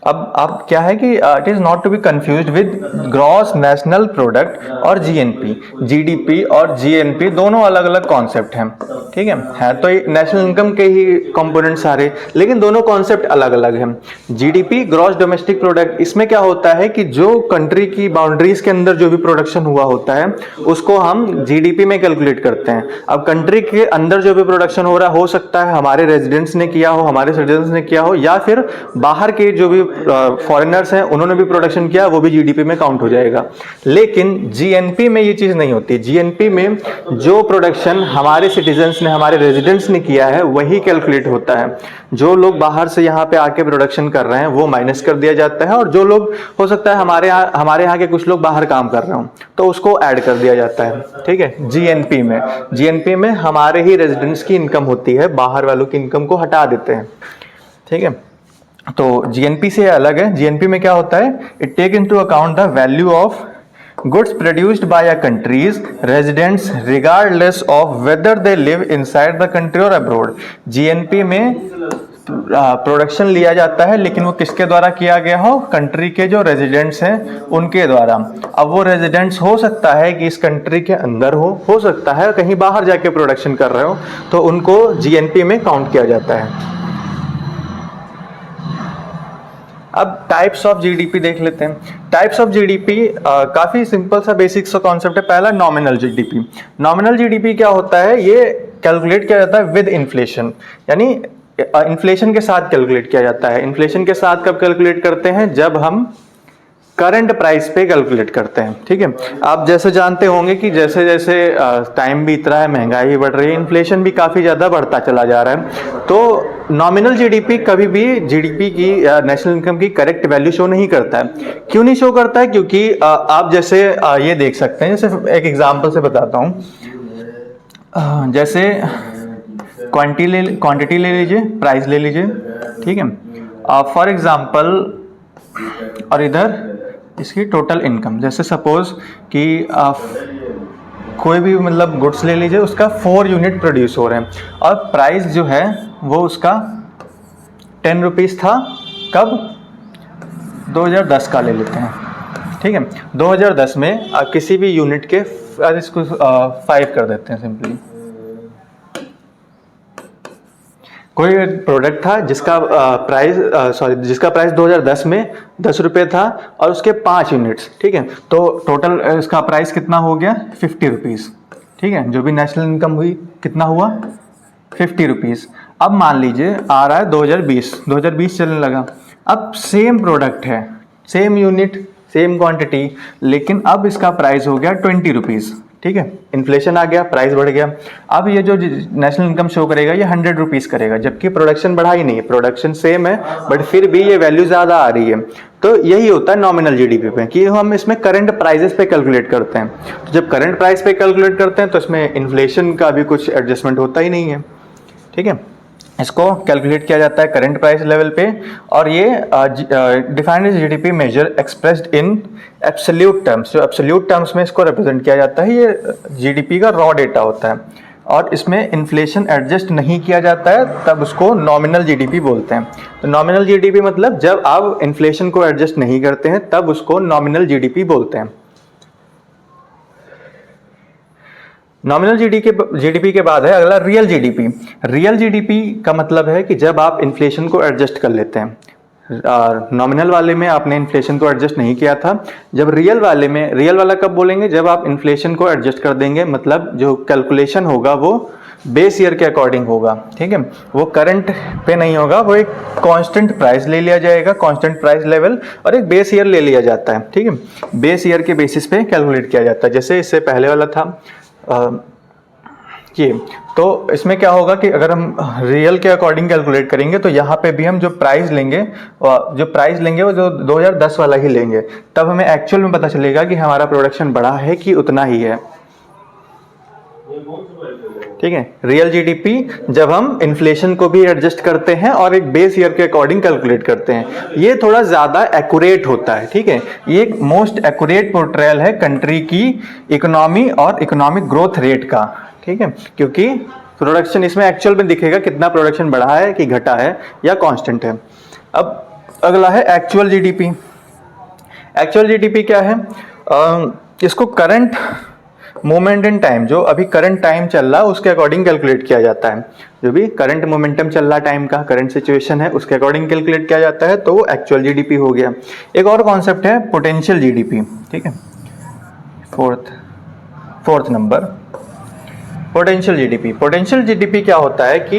अब क्या है कि it is not to be confused with gross national product और जीएनपी। जीडीपी और जीएनपी दोनों अलग अलग कॉन्सेप्ट हैं, ठीक है तो ये नेशनल इनकम के ही कंपोनेंट सारे, लेकिन दोनों कॉन्सेप्ट अलग अलग हैं। जीडीपी ग्रॉस डोमेस्टिक प्रोडक्ट, इसमें क्या होता है कि जो कंट्री की बाउंड्रीज के अंदर जो भी प्रोडक्शन हुआ होता है उसको हम जीडीपी में कैलकुलेट करते हैं। अब कंट्री के अंदर जो भी प्रोडक्शन हो रहा है, हो सकता है हमारे रेजिडेंट्स ने किया हो, हमारे सिटीजन्स ने किया हो, या फिर बाहर के जो भी फॉरेनर्स हैं उन्होंने भी प्रोडक्शन किया, वो भी जीडीपी में काउंट हो जाएगा। लेकिन जीएनपी में ये चीज नहीं होती। जीएनपी में जो प्रोडक्शन हमारे सिटीजन्स ने, हमारे रेजिडेंट्स ने किया है वही कैलकुलेट होता है। जो लोग बाहर से यहाँ पे आके प्रोडक्शन कर रहे हैं वो माइनस कर दिया जाता है, और जो लोग, हो सकता है हमारे यहाँ के कुछ लोग बाहर काम कर रहे हो तो उसको ऐड कर दिया जाता है, ठीक है। जीएनपी में हमारे ही रेजिडेंट्स की इनकम होती है, बाहर वालों की इनकम को हटा देते हैं, ठीक है। तो जीएनपी से अलग है। जीएनपी में क्या होता है, it take into account the value of goods produced by a country's residents regardless of whether they live inside the country और अब्रॉड। जीएनपी में प्रोडक्शन लिया जाता है, लेकिन वो किसके द्वारा किया गया हो, कंट्री के जो रेजिडेंट्स हैं उनके द्वारा। अब वो रेजिडेंट्स हो सकता है कि इस कंट्री के अंदर हो सकता है कहीं बाहर जाके प्रोडक्शन कर रहे हो, तो उनको जीएनपी में काउंट किया जाता है। अब टाइप्स ऑफ जीडीपी देख लेते हैं। टाइप्स ऑफ जीडीपी काफी सिंपल सा बेसिक सा कॉन्सेप्ट है। पहला नॉमिनल जीडीपी। नॉमिनल जीडीपी क्या होता है, ये कैलकुलेट किया जाता है विद इन्फ्लेशन, यानी इन्फ्लेशन के साथ कैलकुलेट किया जाता है। इन्फ्लेशन के साथ कब कैलकुलेट करते हैं, जब हम करंट प्राइस पे कैलकुलेट करते हैं, ठीक है। आप जैसे जानते होंगे कि जैसे जैसे टाइम बीत रहा है, महंगाई भी बढ़ रही है, इन्फ्लेशन भी काफ़ी ज़्यादा बढ़ता चला जा रहा है, तो नॉमिनल जीडीपी कभी भी जीडीपी की नेशनल इनकम की करेक्ट वैल्यू शो नहीं करता है। क्यों नहीं शो करता है, क्योंकि आप जैसे ये देख सकते हैं, जैसे एक एग्जाम्पल से बताता हूँ। जैसे क्वांटिटी ले लीजिए, प्राइस ले लीजिए, ठीक है। फॉर एग्जाम्पल, और इधर इसकी टोटल इनकम, जैसे सपोज कि कोई भी मतलब गुड्स ले लीजिए, उसका 4 यूनिट प्रोड्यूस हो रहे हैं और प्राइस जो है वो उसका 10 रुपीज़ था। कब? 2010 का ले लेते हैं, ठीक है। 2010 में किसी भी यूनिट के इसको 5 कर देते हैं सिंपली। कोई प्रोडक्ट था जिसका जिसका प्राइस 2010 में 10 रुपये था और उसके 5 यूनिट्स, ठीक है। तो टोटल इसका प्राइस कितना हो गया? 50 रुपीज़, ठीक है। जो भी नेशनल इनकम हुई कितना हुआ? 50 रुपीज़। अब मान लीजिए आ रहा है 2020 चलने लगा। अब सेम प्रोडक्ट है, सेम यूनिट, सेम क्वांटिटी, लेकिन अब इसका प्राइस हो गया 20 रुपीज़, ठीक है। इन्फ्लेशन आ गया, प्राइस बढ़ गया। अब ये जो नेशनल इनकम शो करेगा ये 100 रुपीज़ करेगा, जबकि प्रोडक्शन बढ़ा ही नहीं है, प्रोडक्शन सेम है बट फिर भी ये वैल्यू ज़्यादा आ रही है। तो यही होता है नॉमिनल जीडीपी पे कि हम इसमें करंट प्राइजेस पे कैलकुलेट करते हैं। तो जब करंट प्राइस पे कैलकुलेट करते हैं तो इसमें इन्फ्लेशन का भी कुछ एडजस्टमेंट होता ही नहीं है, ठीक है। इसको कैलकुलेट किया जाता है करंट प्राइस लेवल पे और ये defined as GDP measure expressed in absolute terms. जो एब्सोल्यूट टर्म्स में इसको रिप्रेजेंट किया जाता है, ये जीडीपी का रॉ डेटा होता है और इसमें इन्फ्लेशन एडजस्ट नहीं किया जाता है, तब उसको नॉमिनल जीडीपी बोलते हैं। तो नॉमिनल जीडीपी मतलब जब आप इन्फ्लेशन को एडजस्ट नहीं करते हैं तब उसको नॉमिनल जीडीपी बोलते हैं। नॉमिनल जीडीपी के बाद है अगला रियल जीडीपी। रियल जीडीपी का मतलब है कि जब आप इन्फ्लेशन को एडजस्ट कर लेते हैं। नॉमिनल वाले में आपने इन्फ्लेशन को एडजस्ट नहीं किया था, जब रियल वाले में, रियल वाला कब बोलेंगे? जब आप इन्फ्लेशन को एडजस्ट कर देंगे, मतलब जो कैलकुलेशन होगा वो बेस ईयर के अकॉर्डिंग होगा, ठीक है। वो करंट पे नहीं होगा, वो एक कांस्टेंट प्राइस ले लिया जाएगा, कांस्टेंट प्राइस लेवल, और एक बेस ईयर ले लिया जाता है, ठीक है। बेस ईयर के बेसिस पे कैलकुलेट किया जाता है। जैसे इससे पहले वाला था ये, तो इसमें क्या होगा कि अगर हम रियल के अकॉर्डिंग कैलकुलेट करेंगे तो यहाँ पे भी हम जो प्राइस लेंगे वो जो 2010 वाला ही लेंगे, तब हमें एक्चुअल में पता चलेगा कि हमारा प्रोडक्शन बढ़ा है कि उतना ही है, ठीक है। रियल जीडीपी जब हम इन्फ्लेशन को भी एडजस्ट करते हैं और एक बेस ईयर के अकॉर्डिंग कैलकुलेट करते हैं, ये थोड़ा ज़्यादा एक्यूरेट होता है, ठीक है। ये एक मोस्ट एक्यूरेट पोर्ट्रेयल है कंट्री की इकोनॉमी और इकोनॉमिक ग्रोथ रेट का, ठीक है, क्योंकि प्रोडक्शन इसमें एक्चुअल में दिखेगा कितना प्रोडक्शन बढ़ा है कि घटा है या कांस्टेंट है। अब अगला है एक्चुअल जीडीपी। एक्चुअल जीडीपी क्या है? इसको करंट मोमेंट इन टाइम, जो अभी करंट टाइम चल रहा है उसके अकॉर्डिंग कैलकुलेट किया जाता है। जो भी करंट मोमेंटम चल रहा टाइम का, करंट सिचुएशन है, उसके अकॉर्डिंग कैलकुलेट किया जाता है, तो वो एक्चुअल जीडीपी हो गया। एक और कॉन्सेप्ट है पोटेंशियल जीडीपी, ठीक है। Fourth number potential GDP. Potential GDP क्या होता है कि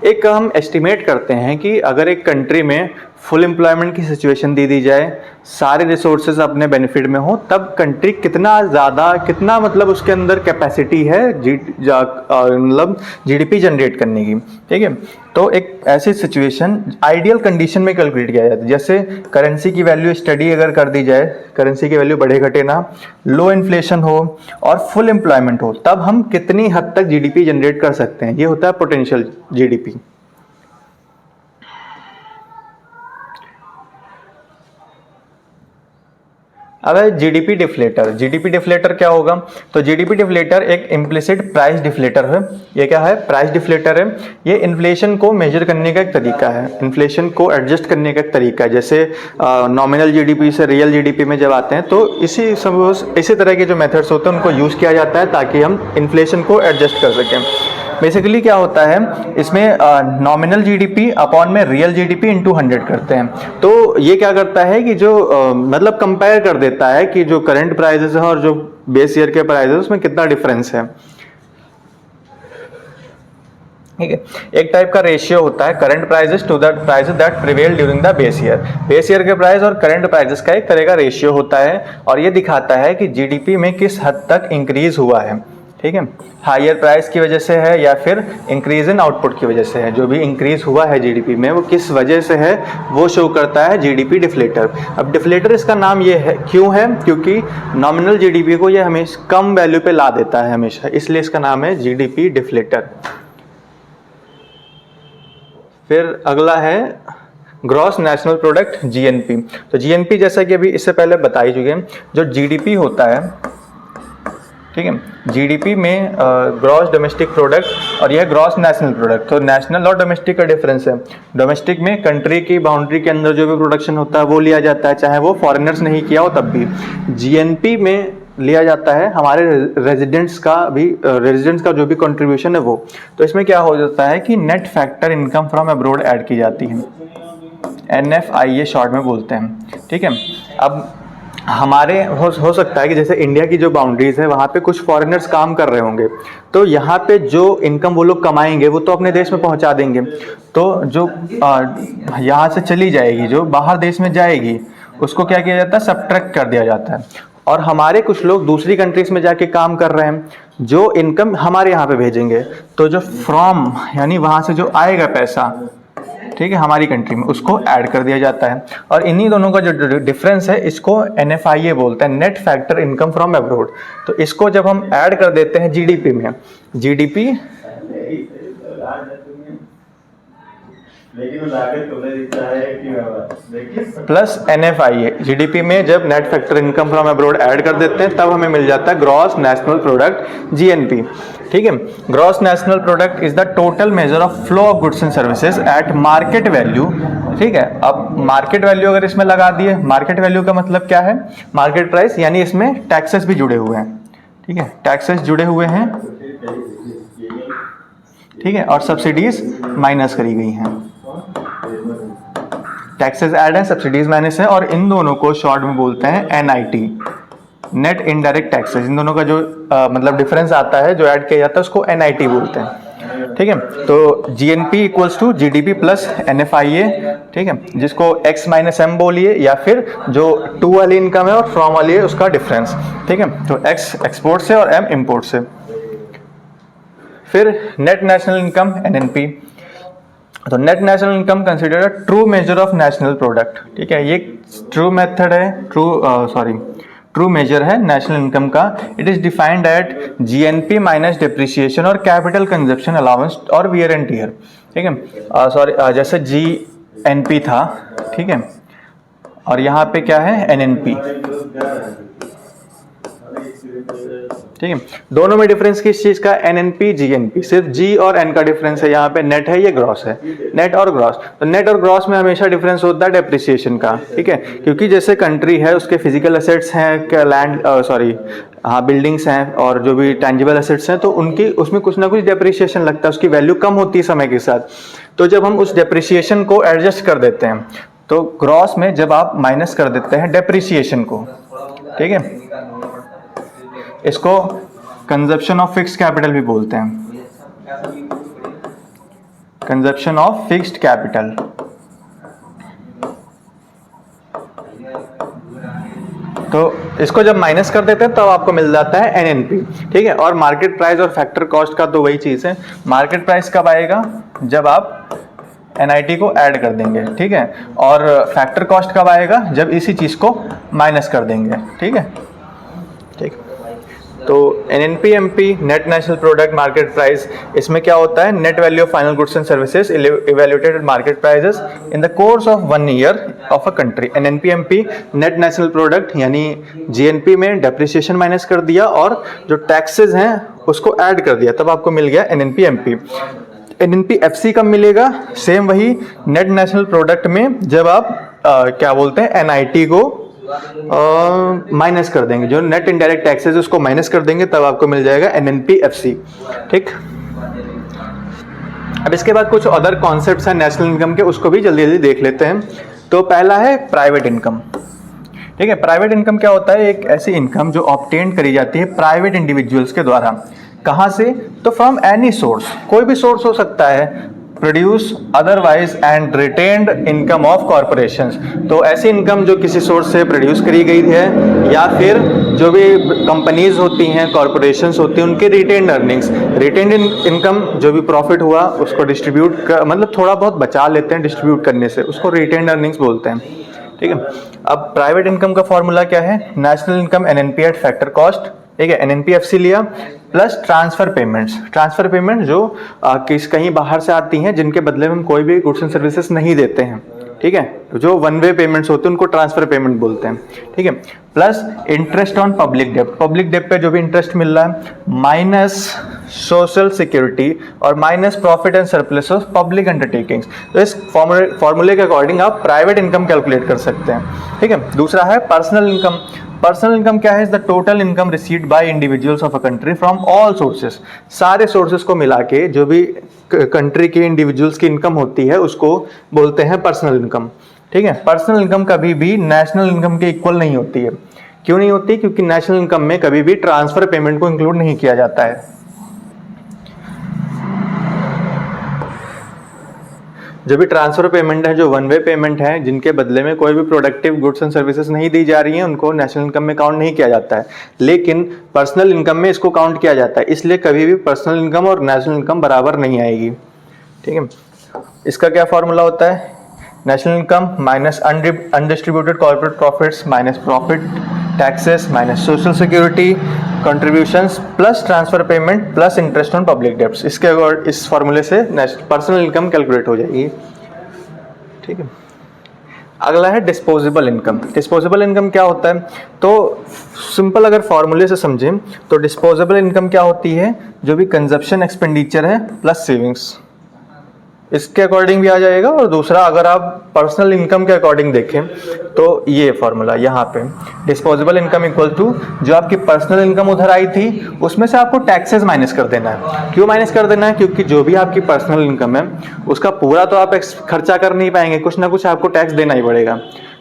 एक हम एस्टिमेट करते हैं कि अगर एक कंट्री में फुल एम्प्लॉयमेंट की सिचुएशन दे दी जाए, सारे रिसोर्सेज अपने बेनिफिट में हो, तब कंट्री कितना मतलब उसके अंदर कैपेसिटी है मतलब जीडीपी जनरेट करने की, ठीक है। तो एक ऐसी सिचुएशन आइडियल कंडीशन में कैलकुलेट किया जाता है। जैसे करेंसी की वैल्यू स्टडी अगर कर दी जाए, करेंसी की वैल्यू बढ़े घटे ना, लो इन्फ्लेशन हो और फुल एम्प्लॉयमेंट हो, तब हम कितनी हद तक जीडीपी जनरेट कर सकते हैं, ये होता है पोटेंशियल जीडीपी। अब है जीडीपी डिफ्लेटर। जीडीपी डिफ्लेटर क्या होगा? तो जीडीपी डिफ्लेटर एक इम्प्लिसिट प्राइस डिफ्लेटर है। ये क्या है? प्राइस डिफ्लेटर है। ये इन्फ्लेशन को मेजर करने का एक तरीका है, इन्फ्लेशन को एडजस्ट करने का एक तरीका है। जैसे नॉमिनल जीडीपी से रियल जीडीपी में जब आते हैं तो इसी तरह के जो मेथड्स होते हैं उनको यूज़ किया जाता है ताकि हम इन्फ्लेशन को एडजस्ट कर सकें। बेसिकली क्या होता है इसमें, नॉमिनल जीडीपी अपॉन में रियल जीडीपी इंटू 100 करते हैं। तो ये क्या करता है कि जो मतलब कंपेयर कर देता है कि जो करंट प्राइसेस है और जो बेस ईयर के प्राइस है उसमें कितना डिफरेंस है, ठीक है। एक टाइप का रेशियो होता है current prices to that prices that prevail during the base year. Base year के प्राइस और करंट प्राइसेस का एक तरह का रेशियो होता है और ये दिखाता है कि जीडीपी में किस हद तक इंक्रीज हुआ है, ठीक है। हायर प्राइस की वजह से है या फिर इंक्रीज इन आउटपुट की वजह से है। जो भी इंक्रीज हुआ है जीडीपी में वो किस वजह से है वो शो करता है जीडीपी डिफ्लेटर। अब डिफ्लेटर इसका नाम ये है क्यों है, क्योंकि नॉमिनल जीडीपी को ये हमेशा कम वैल्यू पे ला देता है हमेशा, इसलिए इसका नाम है जीडीपी डिफ्लेटर। फिर अगला है ग्रॉस नेशनल प्रोडक्ट, जीएनपी। तो जीएनपी जैसा कि अभी इससे पहले बता ही चुके हैं, जो जीडीपी होता है, ठीक है। जीडीपी में ग्रॉस डोमेस्टिक प्रोडक्ट और यह ग्रॉस नेशनल प्रोडक्ट, तो नेशनल और डोमेस्टिक का डिफरेंस है। डोमेस्टिक में कंट्री की बाउंड्री के अंदर जो भी प्रोडक्शन होता है वो लिया जाता है, चाहे वो फॉरेनर्स नहीं किया हो तब भी। जीएनपी में लिया जाता है हमारे रेजिडेंट्स का जो भी कंट्रीब्यूशन है वो। तो इसमें क्या हो जाता है कि net factor income from abroad add की जाती है, NFIA शॉर्ट में बोलते हैं, ठीक है। अब हमारे हो सकता है कि जैसे इंडिया की जो बाउंड्रीज है वहाँ पे कुछ फॉरेनर्स काम कर रहे होंगे, तो यहाँ पे जो इनकम वो लोग कमाएंगे वो तो अपने देश में पहुँचा देंगे, तो जो यहाँ से चली जाएगी, जो बाहर देश में जाएगी, उसको क्या किया जाता है, सब्ट्रैक्ट कर दिया जाता है। और हमारे कुछ लोग दूसरी कंट्रीज में जाके काम कर रहे हैं, जो इनकम हमारे यहाँ पे भेजेंगे, तो जो फ्रॉम यानी वहाँ से जो आएगा पैसा, ठीक है, हमारी कंट्री में, उसको ऐड कर दिया जाता है। और इन्हीं दोनों का जो डिफरेंस है इसको NFIA बोलते हैं, net factor income from abroad. तो इसको जब हम ऐड कर देते हैं जीडीपी में, जीडीपी प्लस NFIA, जीडीपी में जब net factor income from abroad add कर देते हैं तब हमें मिल जाता है ग्रॉस नेशनल प्रोडक्ट, GNP, ठीक है। Gross national product is the total measure of flow of goods and services at market value, ठीक है। अब मार्केट वैल्यू अगर इसमें लगा दिए, मार्केट वैल्यू का मतलब क्या है, मार्केट प्राइस, यानी इसमें टैक्सेस भी जुड़े हुए हैं, ठीक है, टैक्सेस जुड़े हुए हैं, ठीक है, और सब्सिडीज माइनस करी गई हैं, टैक्सेस ऐड है, सब्सिडीज माइनस है, और इन दोनों को शॉर्ट में बोलते हैं NIT, नेट इनडायरेक्ट टैक्सेस। इन दोनों का जो मतलब डिफरेंस आता है, जो ऐड किया जाता है, उसको NIT बोलते हैं, ठीक है। तो GNP equals to GDP plus NFIA, ठीक है, जिसको X माइनस M बोलिए, या फिर जो टू वाली इनकम है और फ्रॉम वाली है उसका डिफरेंस, ठीक है। तो X एक्सपोर्ट से और M इम्पोर्ट से। फिर नेट नेशनल इनकम NNP। तो net national income consider a true measure of national product, ठीक है, ये ट्रू मेथड है, ट्रू मेजर है नेशनल इनकम का। It is defined at GNP minus depreciation और कैपिटल कंजप्शन अलाउंस और वियर एंड टियर, ठीक है। जैसे GNP था, ठीक है, और यहाँ पे क्या है, NNP, ठीक है। दोनों में डिफरेंस किस चीज का, NNP GNP, सिर्फ G और N का डिफरेंस है, यहाँ पे नेट है, ये ग्रॉस है, नेट और ग्रॉस। तो नेट और ग्रॉस में हमेशा डिफरेंस होता है डेप्रिसिएशन का, ठीक है, क्योंकि जैसे कंट्री है उसके फिजिकल एसेट्स हैं, बिल्डिंग्स हैं और जो भी टेंजिबल एसेट्स हैं, तो उनकी उसमें कुछ ना कुछ डेप्रिसिएशन लगता है, उसकी वैल्यू कम होती है समय के साथ। तो जब हम उस डेप्रिसिएशन को एडजस्ट कर देते हैं, तो ग्रॉस में जब आप माइनस कर देते हैं डेप्रिसिएशन को, ठीक है, इसको कंजप्शन ऑफ फिक्स्ड कैपिटल भी बोलते हैं, कंजप्शन ऑफ फिक्स्ड कैपिटल। तो इसको जब माइनस कर देते हैं तब आपको मिल जाता है NNP, ठीक है। और मार्केट प्राइस और फैक्टर कॉस्ट का तो वही चीज है। मार्केट प्राइस कब आएगा, जब आप NIT को ऐड कर देंगे, ठीक है, और फैक्टर कॉस्ट कब आएगा, जब इसी चीज को माइनस कर देंगे, ठीक है, ठीक। तो NNP MP net national product market price, इसमें क्या होता है, net value of final goods and services evaluated eight market prices in the course of 1 year of a country. NNP MP net national product, यानी GNP में डेप्रिसिएशन माइनस कर दिया और जो टैक्सेस हैं उसको ऐड कर दिया, तब आपको मिल गया NNP MP। NNP FC कब मिलेगा, सेम वही नेट नेशनल प्रोडक्ट में, जब आप क्या बोलते हैं, NIT को माइनस कर देंगे, जो नेट इनडायरेक्ट टैक्सेस उसको माइनस कर देंगे, तब आपको मिल जाएगा NNP FC, ठीक। अब इसके बाद कुछ अदर कॉन्सेप्ट्स हैं नेशनल इनकम के, उसको भी जल्दी जल्दी देख लेते हैं। तो पहला है प्राइवेट इनकम, ठीक है। प्राइवेट इनकम क्या होता है, एक ऐसी इनकम जो ऑब्टेन करी जाती है प्राइवेट इंडिविजुअल्स के द्वारा। कहाँ से, तो फ्रॉम एनी सोर्स, कोई भी सोर्स हो सकता है, produce otherwise and retained income of corporations. तो ऐसी इनकम जो किसी सोर्स से प्रोड्यूस करी गई है, या फिर जो भी कंपनीज होती हैं, कॉरपोरेशंस होती हैं, उनके रिटेन्ड अर्निंग्स, रिटेन्ड इनकम, जो भी प्रॉफिट हुआ उसको डिस्ट्रीब्यूट कर, मतलब थोड़ा बहुत बचा लेते हैं डिस्ट्रीब्यूट करने से, उसको रिटेन्ड अर्निंग्स बोलते हैं, ठीक है। अब प्राइवेट इनकम का फॉर्मूला क्या है, national income NNP eight factor cost, ठीक है, NNP FC लिया, plus transfer payments. Transfer payment जो कहीं बाहर से आती हैं, जिनके बदले में हम कोई भी गुड्स एंड सर्विसेज नहीं देते हैं, ठीक है, जो वन वे पेमेंट्स होते हैं उनको ट्रांसफर पेमेंट बोलते हैं, ठीक है। प्लस इंटरेस्ट ऑन पब्लिक डेब्ट, पब्लिक डेब्ट पे जो भी इंटरेस्ट मिल रहा है, माइनस सोशल सिक्योरिटी और minus profit and surplus of public undertakings. तो इस फॉर्मूले के अकॉर्डिंग आप प्राइवेट इनकम कैलकुलेट कर सकते हैं, ठीक है। दूसरा है पर्सनल इनकम। पर्सनल इनकम क्या है? Is the total income received by individuals of a country from all sources. सारे सोर्सेस को मिला के जो भी कंट्री के इंडिविजुअल्स की इनकम होती है उसको बोलते हैं पर्सनल इनकम, ठीक है। पर्सनल इनकम कभी भी नेशनल इनकम के इक्वल नहीं होती है। क्यों नहीं होती? क्योंकि नेशनल इनकम में कभी भी ट्रांसफर पेमेंट को इंक्लूड नहीं किया जाता है। जो भी ट्रांसफर पेमेंट है, जो वन वे पेमेंट है, जिनके बदले में कोई भी प्रोडक्टिव गुड्स एंड सर्विसेज नहीं दी जा रही हैं, उनको नेशनल इनकम में काउंट नहीं किया जाता है। लेकिन पर्सनल इनकम में इसको काउंट किया जाता है, इसलिए कभी भी पर्सनल इनकम और नेशनल इनकम बराबर नहीं आएगी, ठीक है। इसका क्या फॉर्मूला होता है? National income minus undistributed corporate profits minus profit taxes minus social security contributions plus transfer payment plus interest on public debts. इस फॉर्मूले से पर्सनल इनकम कैलकुलेट हो जाएगी, ठीक है। अगला है डिस्पोजेबल इनकम। डिस्पोजेबल इनकम क्या होता है? तो सिंपल अगर फॉर्मूले से समझें तो डिस्पोजेबल इनकम क्या होती है? जो भी कंजप्शन एक्सपेंडिचर है प्लस सेविंग्स, इसके अकॉर्डिंग भी आ जाएगा। और दूसरा अगर आप पर्सनल इनकम के अकॉर्डिंग देखें तो ये फॉर्मूला यहाँ पे डिस्पोजेबल इनकम इक्वल टू जो आपकी पर्सनल इनकम उधर आई थी उसमें से आपको टैक्सेस माइनस कर देना है। क्यों माइनस कर देना है? क्योंकि जो भी आपकी पर्सनल इनकम है उसका पूरा तो आप खर्चा कर नहीं पाएंगे, कुछ ना कुछ आपको टैक्स देना ही पड़ेगा।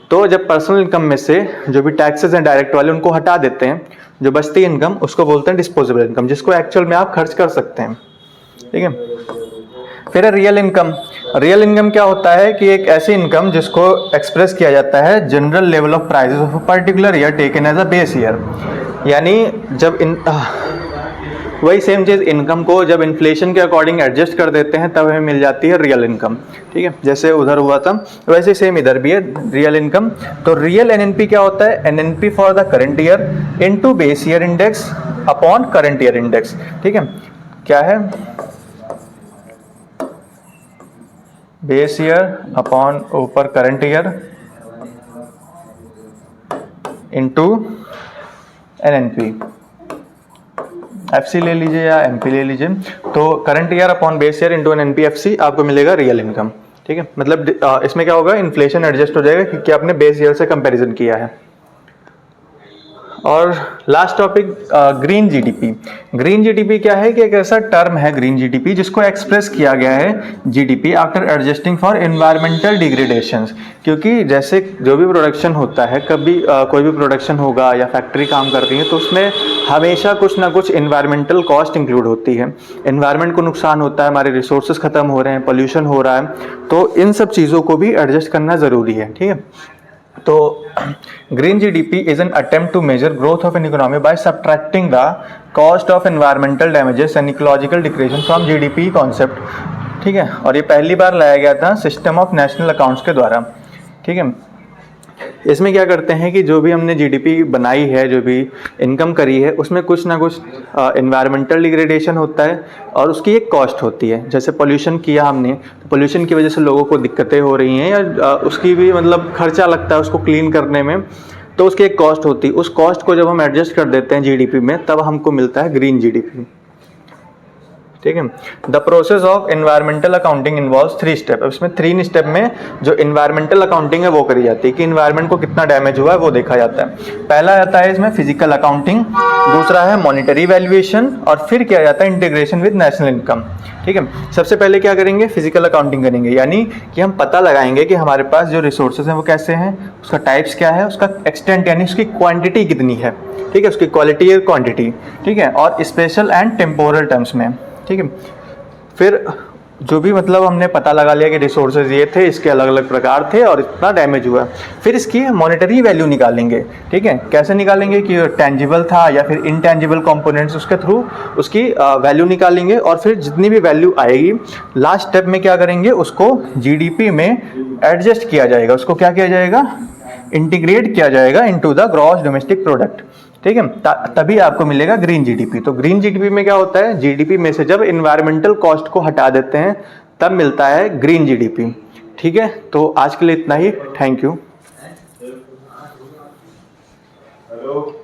तो जब पर्सनल इनकम में से जो भी टैक्सेस हैं डायरेक्ट वाले उनको हटा देते हैं, जो बचती इनकम उसको बोलते हैं डिस्पोजेबल इनकम, जिसको एक्चुअल में आप खर्च कर सकते हैं, ठीक है। फिर है रियल इनकम। रियल इनकम क्या होता है? कि एक ऐसी इनकम जिसको एक्सप्रेस किया जाता है general level of prices of a particular year taken as a base year. यानी जब वही सेम चीज इनकम को जब इन्फ्लेशन के अकॉर्डिंग एडजस्ट कर देते हैं तब हमें मिल जाती है रियल इनकम, ठीक है। जैसे उधर हुआ था वैसे सेम इधर भी है रियल इनकम। तो रियल एनएनपी क्या होता है? NNP for the current year into base year index upon current year index, ठीक है। क्या है? बेस ईयर अपॉन ऊपर current year into NNP, FC ले लीजिए या एमपी ले लीजिए। तो current year upon base year into NNP FC आपको मिलेगा रियल इनकम, ठीक है। मतलब इसमें क्या होगा? इन्फ्लेशन एडजस्ट हो जाएगा क्योंकि आपने बेस ईयर से कंपैरिजन किया है। और last topic green GDP. Green GDP क्या है? कि एक ऐसा टर्म है ग्रीन जीडीपी जिसको एक्सप्रेस किया गया है GDP after adjusting for environmental डिग्रेडेशंस। क्योंकि जैसे जो भी प्रोडक्शन होता है, कभी कोई भी प्रोडक्शन होगा या फैक्ट्री काम कर रही है तो उसमें हमेशा कुछ ना कुछ एनवायरमेंटल कॉस्ट इंक्लूड होती है। एनवायरमेंट को नुकसान होता है, हमारे रिसोर्सेज खत्म हो रहे हैं, पोल्यूशन हो रहा है, तो इन सब चीज़ों को भी एडजस्ट करना ज़रूरी है, ठीक है। तो green GDP is an attempt to measure growth of an economy by subtracting the cost of environmental damages and ecological degradation from GDP concept, ठीक है। और ये पहली बार लाया गया था सिस्टम ऑफ नेशनल अकाउंट्स के द्वारा, ठीक है। इसमें क्या करते हैं कि जो भी हमने जीडीपी बनाई है, जो भी इनकम करी है, उसमें कुछ ना कुछ एनवायरमेंटल डिग्रेडेशन होता है और उसकी एक कॉस्ट होती है। जैसे पोल्यूशन किया हमने, तो पोल्यूशन की वजह से लोगों को दिक्कतें हो रही हैं या उसकी भी मतलब खर्चा लगता है उसको क्लीन करने में, तो उसकी एक कॉस्ट होती है। उस कॉस्ट को जब हम एडजस्ट कर देते हैं जीडीपी में तब हमको मिलता है ग्रीन जीडीपी, ठीक है। The process of environmental accounting involves 3 step. इसमें 3 स्टेप में जो एनवायरमेंटल अकाउंटिंग है वो करी जाती है कि एनवायरमेंट को कितना डैमेज हुआ है वो देखा जाता है। पहला आता है इसमें फिजिकल अकाउंटिंग, दूसरा है मॉनिटरी वैल्यूएशन और फिर किया जाता है इंटीग्रेशन विद नेशनल इनकम, ठीक है। सबसे पहले क्या करेंगे? फिजिकल अकाउंटिंग करेंगे, यानी कि हम पता लगाएंगे कि हमारे पास जो रिसोर्सेज हैं वो कैसे हैं, उसका टाइप्स क्या है, उसका एक्सटेंट यानी उसकी क्वांटिटी कितनी है, ठीक है, उसकी क्वालिटी और क्वांटिटी, ठीक है, और स्पेशल एंड टेम्पोरल टर्म्स में, ठीक है। फिर जो भी मतलब हमने पता लगा लिया कि रिसोर्सेज ये थे, इसके अलग अलग प्रकार थे और इतना डैमेज हुआ, फिर इसकी मॉनेटरी वैल्यू निकालेंगे, ठीक है। कैसे निकालेंगे? कि टेंजिबल था या फिर इनटेंजिबल कंपोनेंट्स, उसके थ्रू उसकी वैल्यू निकालेंगे और फिर जितनी भी वैल्यू आएगी लास्ट स्टेप में क्या करेंगे? उसको जीडीपी में एडजस्ट किया जाएगा, उसको क्या किया जाएगा? इंटीग्रेट किया जाएगा into the gross domestic product, ठीक है। तभी आपको मिलेगा ग्रीन जीडीपी। तो ग्रीन जीडीपी में क्या होता है? जीडीपी में से जब एनवायरमेंटल कॉस्ट को हटा देते हैं तब मिलता है ग्रीन जीडीपी, ठीक है, तो आज के लिए इतना ही। Thank you. हेलो।